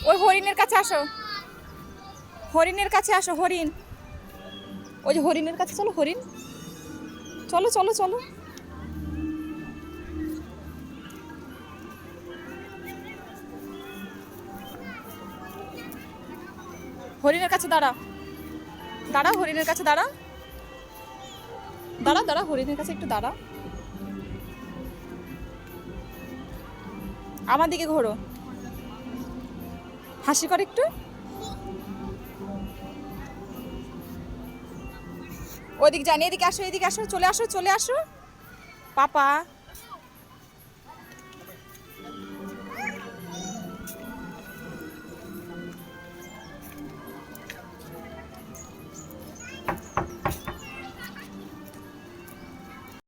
ওই হরিণের কাছে আসো, হরিণের কাছে আসো, হরিণ, ওই যে হরিণের কাছে চলো, হরিণ, চলো চলো চলো। হরিণের কাছে দাঁড়া, দাঁড়া, হরিণের কাছে দাঁড়া, দাঁড়া দাঁড়া, হরিণের কাছে একটু দাঁড়া। আমার দিকে ঘোরো, হাসি কর একটু। ওইদিকে জানি, এদিকে আসো, এদিকে আসো, চলে আসো চলে আসো। পাপা